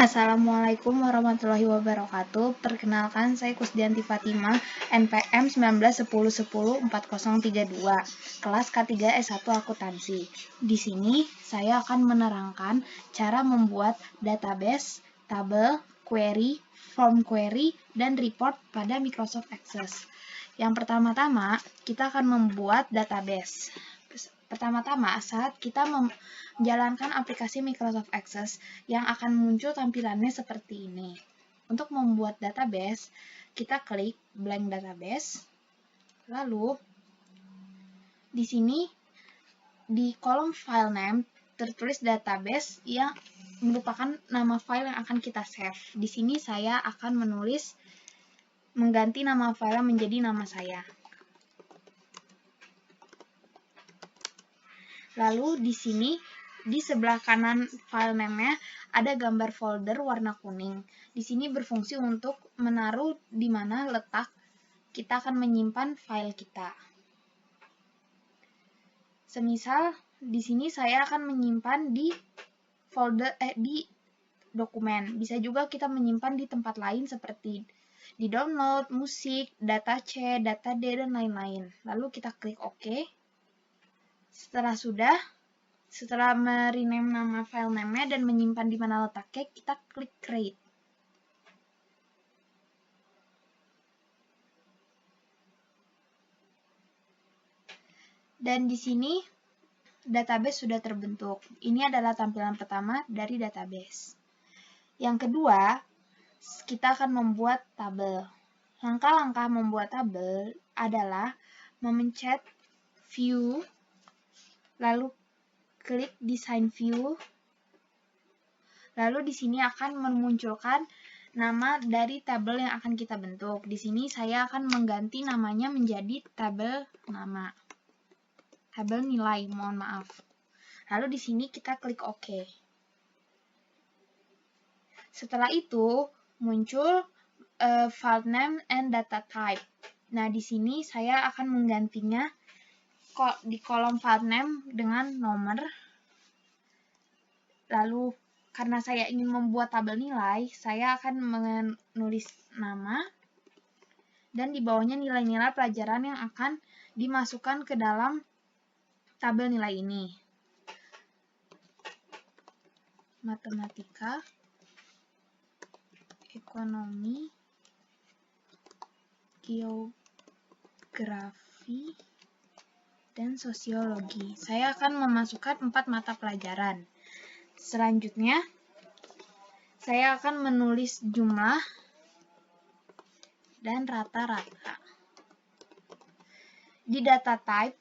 Assalamualaikum warahmatullahi wabarakatuh. Perkenalkan, saya Kusdianti Fatimah, NPM 1910104032, kelas K3 S1 Akuntansi. Di sini saya akan menerangkan cara membuat database, tabel, query, form query, dan report pada Microsoft Access. Yang pertama-tama, kita akan membuat database. Pertama-tama, saat kita menjalankan aplikasi Microsoft Access yang akan muncul tampilannya seperti ini. Untuk membuat database, kita klik blank database. Lalu, di sini di kolom file name tertulis database yang merupakan nama file yang akan kita save. Di sini saya akan mengganti nama file menjadi nama saya. Lalu di sini di sebelah kanan file name-nya ada gambar folder warna kuning. Di sini berfungsi untuk menaruh di mana letak kita akan menyimpan file kita. Semisal di sini saya akan menyimpan di folder di dokumen. Bisa juga kita menyimpan di tempat lain seperti di download, musik, data C, data D, dan lain-lain. Lalu kita klik OK. Setelah merename nama file name-nya dan menyimpan di mana letaknya, kita klik create. Dan di sini database sudah terbentuk. Ini adalah tampilan pertama dari database. Yang kedua, kita akan membuat tabel. Langkah-langkah membuat tabel adalah memencet view, lalu klik design view. Lalu di sini akan memunculkan nama dari tabel yang akan kita bentuk. Di sini saya akan mengganti namanya menjadi tabel nama. Tabel nilai, mohon maaf. Lalu di sini kita klik OK. Setelah itu muncul file name and data type. Nah, di sini saya akan menggantinya di kolom file name dengan nomor. Lalu karena saya ingin membuat tabel nilai, saya akan menulis nama dan di bawahnya nilai-nilai pelajaran yang akan dimasukkan ke dalam tabel nilai ini. Matematika, ekonomi, geografi, dan sosiologi. Saya akan memasukkan 4 mata pelajaran. Selanjutnya, saya akan menulis jumlah dan rata-rata. Di data type,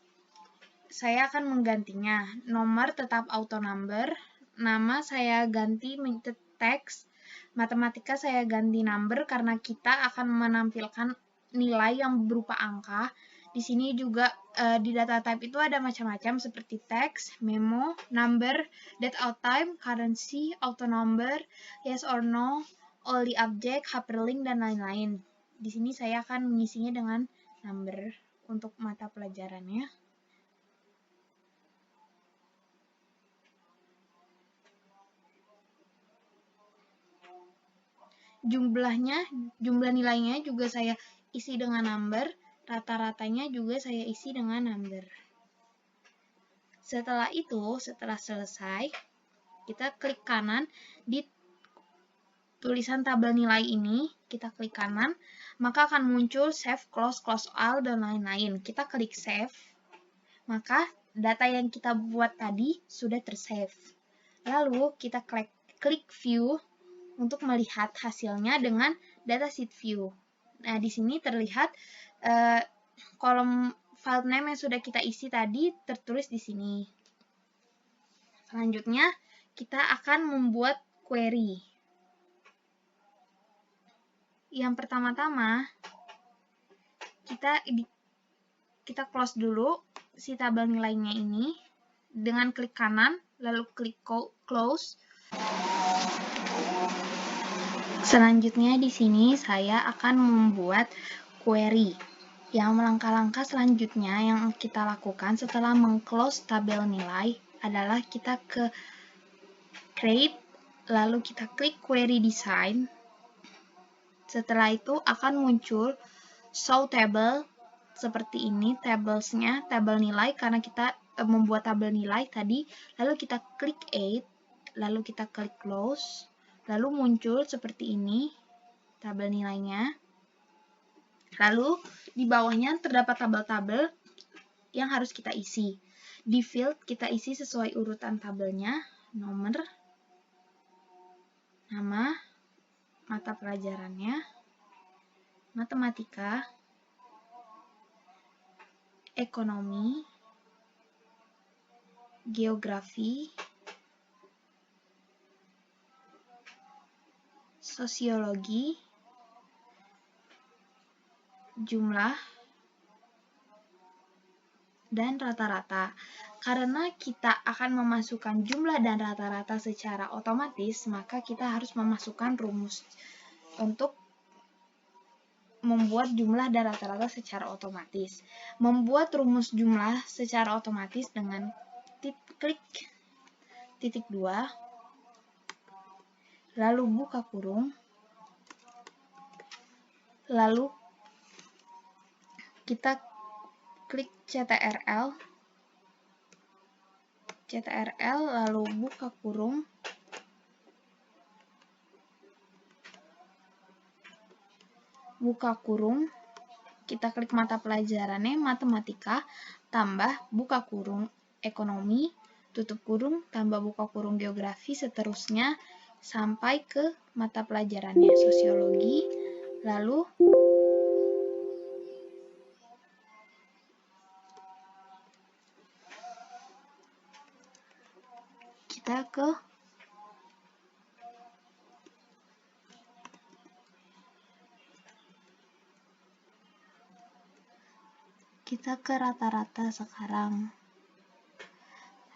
saya akan menggantinya. Nomor tetap auto number, nama saya ganti menjadi teks, matematika saya ganti number karena kita akan menampilkan nilai yang berupa angka. Di sini juga di data type itu ada macam-macam seperti teks, memo, number, date out time, currency, auto number, yes or no, only object, hyperlink, dan lain-lain. Di sini saya akan mengisinya dengan number untuk mata pelajarannya. Jumlah nilainya juga saya isi dengan number, rata-ratanya juga saya isi dengan number. Setelah selesai, kita klik kanan di tulisan tabel nilai ini, kita klik kanan, maka akan muncul save, close all, dan lain-lain. Kita klik save, maka data yang kita buat tadi sudah tersave. Lalu kita klik view untuk melihat hasilnya dengan datasheet view. Nah, di sini terlihat kolom file name yang sudah kita isi tadi tertulis di sini. Selanjutnya, kita akan membuat query. Yang pertama-tama, kita close dulu si tabel nilainya ini dengan klik kanan, lalu klik close. Selanjutnya di sini saya akan membuat query. Yang langkah-langkah selanjutnya yang kita lakukan setelah meng-close tabel nilai adalah kita ke create, lalu kita klik query design. Setelah itu akan muncul show table seperti ini, tablesnya, tabel nilai karena kita membuat tabel nilai tadi. Lalu kita klik add, lalu kita klik close, lalu muncul seperti ini tabel nilainya. Lalu di bawahnya terdapat tabel-tabel yang harus kita isi. Di field kita isi sesuai urutan tabelnya, nomor, nama, mata pelajarannya, matematika, ekonomi, geografi, sosiologi, jumlah, dan rata-rata. Karena kita akan memasukkan jumlah dan rata-rata secara otomatis, maka kita harus memasukkan rumus untuk membuat jumlah dan rata-rata secara otomatis. Membuat rumus jumlah secara otomatis dengan klik titik 2, lalu buka kurung, lalu kita klik CTRL, lalu buka kurung, kita klik mata pelajarannya, matematika, tambah, buka kurung, ekonomi, tutup kurung, tambah buka kurung, geografi, seterusnya, sampai ke mata pelajarannya, sosiologi, lalu kita ke rata-rata sekarang.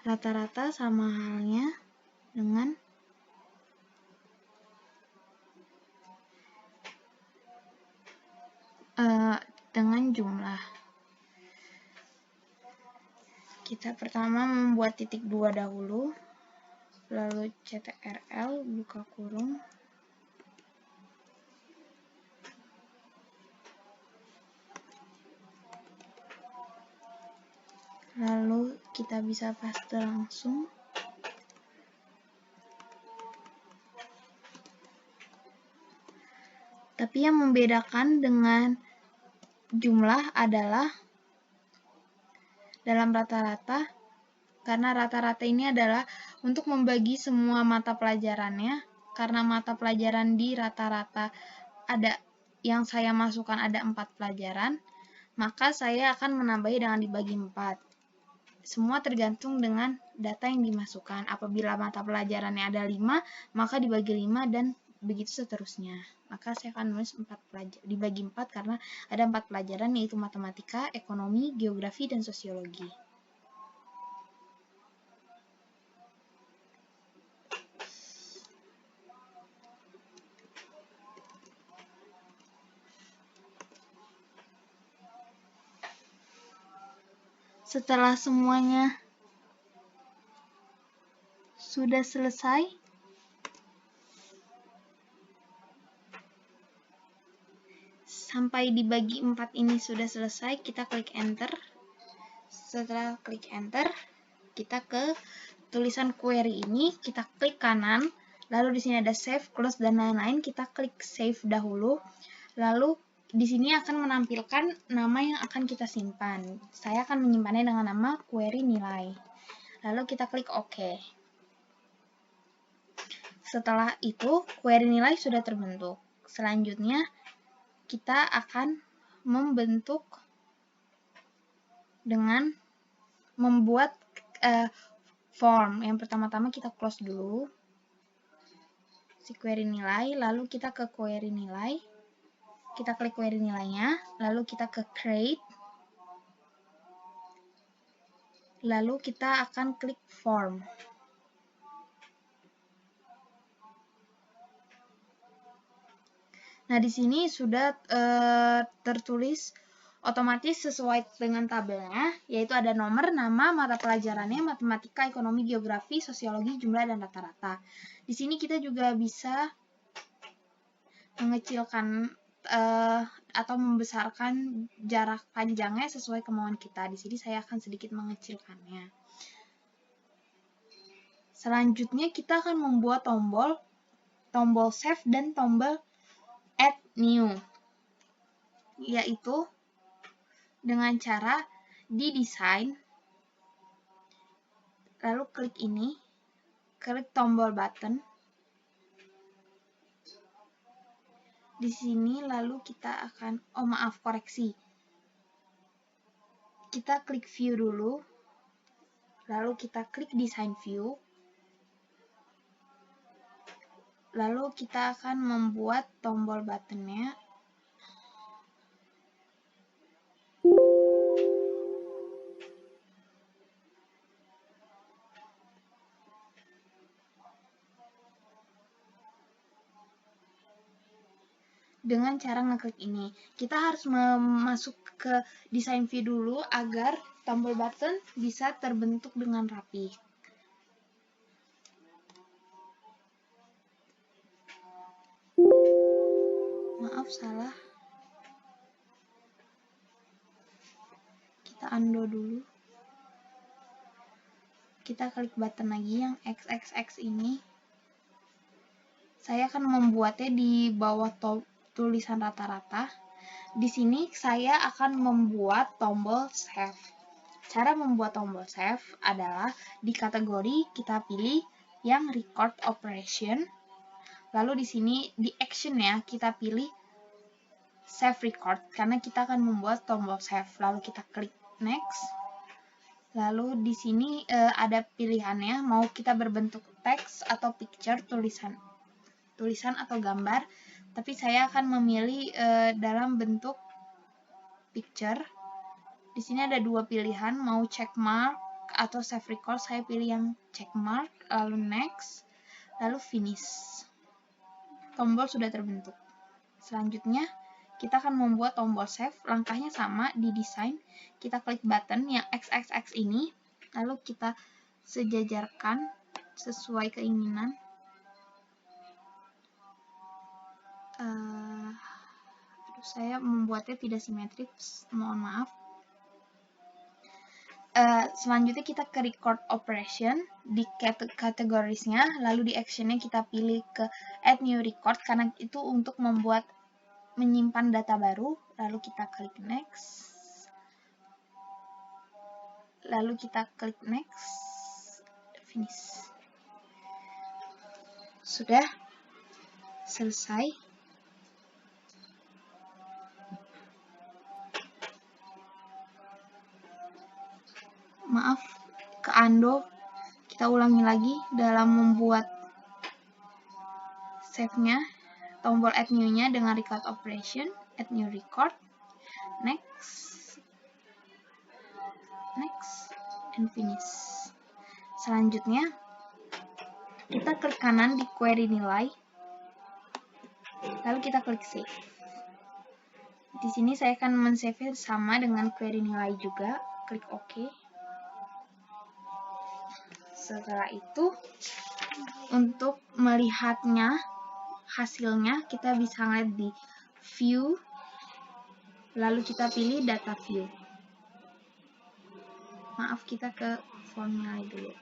Rata-rata sama halnya dengan jumlah. Kita pertama membuat titik 2 dahulu, lalu CTRL, buka kurung, lalu kita bisa paste langsung. Tapi yang membedakan dengan jumlah adalah dalam rata-rata, karena rata-rata ini adalah untuk membagi semua mata pelajarannya, karena mata pelajaran di rata-rata ada yang saya masukkan ada 4 pelajaran, maka saya akan menambahi dengan dibagi 4. Semua tergantung dengan data yang dimasukkan. Apabila mata pelajarannya ada 5, maka dibagi 5 dan begitu seterusnya. Maka saya akan nulis 4 pelajaran dibagi 4 karena ada 4 pelajaran, yaitu matematika, ekonomi, geografi, dan sosiologi. Setelah semuanya sudah selesai, sampai dibagi 4 ini sudah selesai, kita klik enter. Setelah klik enter, kita ke tulisan query ini, kita klik kanan, lalu di sini ada save, close, dan lain-lain. Kita klik save dahulu, lalu di sini akan menampilkan nama yang akan kita simpan. Saya akan menyimpannya dengan nama query nilai. Lalu kita klik OK. Setelah itu, query nilai sudah terbentuk. Selanjutnya, kita akan membentuk dengan membuat form. Yang pertama-tama kita close dulu si query nilai, lalu kita ke query nilai, kita klik query nilainya, lalu kita ke create, lalu kita akan klik form. Nah, di sini sudah tertulis otomatis sesuai dengan tabelnya, yaitu ada nomor, nama, mata pelajarannya, matematika, ekonomi, geografi, sosiologi, jumlah, dan rata-rata. Di sini kita juga bisa mengecilkan atau membesarkan jarak panjangnya sesuai kemauan kita. Di sini saya akan sedikit mengecilkannya. Selanjutnya kita akan membuat tombol save dan tombol add new, yaitu dengan cara didesain, lalu klik ini, klik tombol button. Di sini lalu kita akan, koreksi. Kita klik view dulu, lalu kita klik design view. Lalu kita akan membuat tombol buttonnya. Dengan cara ngeklik ini, kita harus masuk ke design view dulu agar tombol button bisa terbentuk dengan rapi. Maaf, salah. Kita undo dulu. Kita klik button lagi yang XXX ini. Saya akan membuatnya di bawah tulisan rata-rata. Di sini saya akan membuat tombol save. Cara membuat tombol save adalah di kategori kita pilih yang record operation. Lalu di sini di action-nya kita pilih save record karena kita akan membuat tombol save. Lalu kita klik next. Lalu di sini ada pilihannya, mau kita berbentuk teks atau picture, tulisan atau gambar. Tapi saya akan memilih dalam bentuk picture. Di sini ada dua pilihan, mau check mark atau save record. Saya pilih yang check mark, lalu next, lalu finish. Tombol sudah terbentuk. Selanjutnya, kita akan membuat tombol save. Langkahnya sama, di desain. Kita klik button yang XXX ini, lalu kita sejajarkan sesuai keinginan. Saya membuatnya tidak simetris, mohon maaf. Selanjutnya kita ke record operation di kategorisnya, lalu di actionnya kita pilih ke add new record karena itu untuk menyimpan data baru. Lalu kita klik next, lalu kita klik next, finish. Sudah selesai. Maaf, ke undo. Kita ulangi lagi dalam membuat save-nya, tombol add new-nya dengan record operation, add new record, next, and finish. Selanjutnya, kita klik kanan di query nilai, lalu kita klik save. Di sini saya akan men-save sama dengan query nilai juga, klik OK. Setelah itu, untuk melihatnya, hasilnya, kita bisa lihat di view, lalu kita pilih data view. Maaf, kita ke form nilai dulu.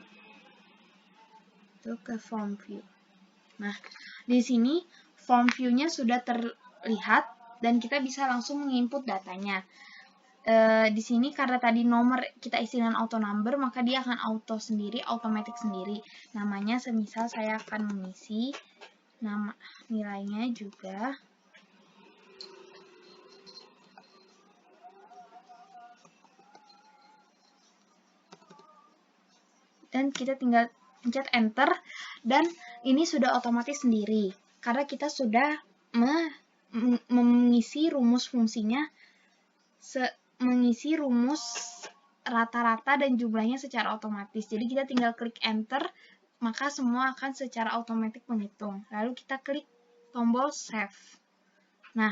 Itu ke form view. Nah, di sini form view-nya sudah terlihat dan kita bisa langsung menginput datanya. Di sini karena tadi nomor kita isi dengan auto number, maka dia akan automatic sendiri. Namanya semisal saya akan mengisi nama nilainya juga. Dan kita tinggal pencet enter dan ini sudah otomatis sendiri karena kita sudah mengisi rumus fungsinya, mengisi rumus rata-rata dan jumlahnya secara otomatis. Jadi kita tinggal klik enter, maka semua akan secara otomatis menghitung. Lalu kita klik tombol save. Nah,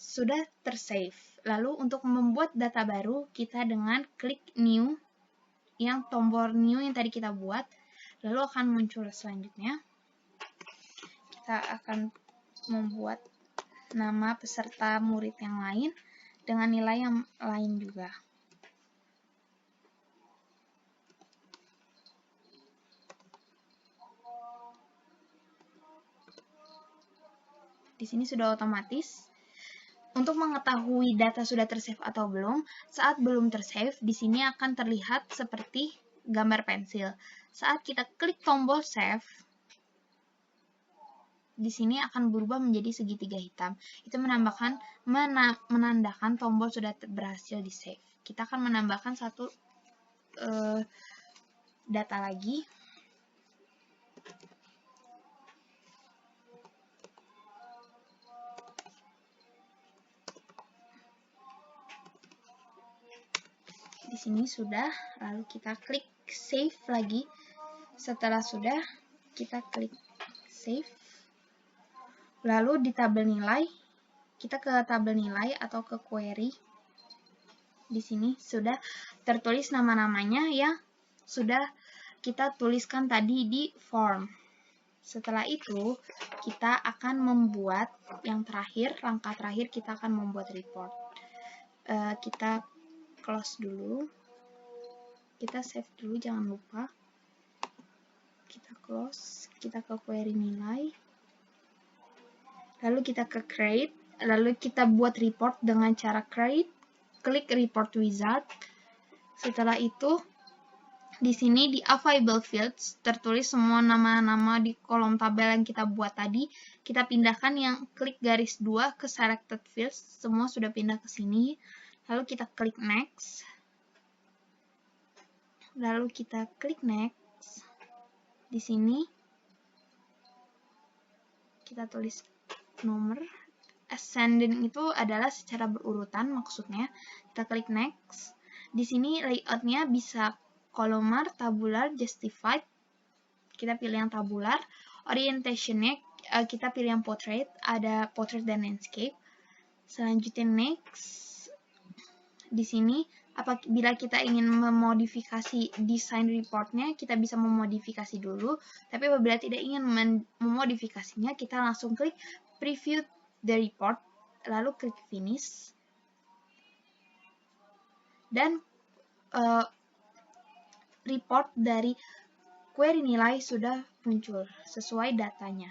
sudah tersave. Lalu untuk membuat data baru, kita dengan klik new, yang tombol new yang tadi kita buat, lalu akan muncul selanjutnya. Kita akan membuat nama peserta murid yang lain dengan nilai yang lain juga. Di sini sudah otomatis. Untuk mengetahui data sudah tersave atau belum, saat belum tersave, di sini akan terlihat seperti gambar pensil. Saat kita klik tombol save, di sini akan berubah menjadi segitiga hitam. Itu menandakan tombol sudah berhasil di save. Kita akan menambahkan satu data lagi. Di sini sudah, lalu kita klik save lagi. Setelah sudah, kita klik save. Lalu di tabel nilai, kita ke tabel nilai atau ke query. Di sini sudah tertulis nama-namanya yang sudah kita tuliskan tadi di form. Setelah itu, kita akan membuat yang terakhir, langkah terakhir kita akan membuat report. Kita close dulu. Kita save dulu, jangan lupa. Kita close, kita ke query nilai. Lalu kita ke create, lalu kita buat report dengan cara create, klik report wizard. Setelah itu, di sini di available fields tertulis semua nama-nama di kolom tabel yang kita buat tadi. Kita pindahkan yang klik garis 2 ke selected fields, semua sudah pindah ke sini. Lalu kita klik next. Lalu kita klik next. Di sini kita tulis nomor. Ascending itu adalah secara berurutan maksudnya. Kita klik next. Di sini layoutnya bisa columnar, tabular, justified. Kita pilih yang tabular. Orientationnya kita pilih yang portrait. Ada portrait dan landscape. Selanjutnya next. Di sini apabila kita ingin memodifikasi desain reportnya, kita bisa memodifikasi dulu. Tapi apabila tidak ingin memodifikasinya, kita langsung klik preview the report, lalu klik finish. Dan report dari query nilai sudah muncul sesuai datanya.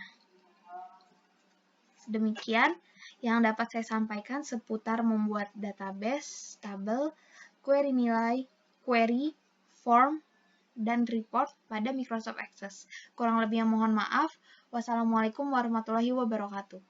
Demikian yang dapat saya sampaikan seputar membuat database, tabel, query nilai, query, form, dan report pada Microsoft Access. Kurang lebihnya mohon maaf. Wassalamualaikum warahmatullahi wabarakatuh.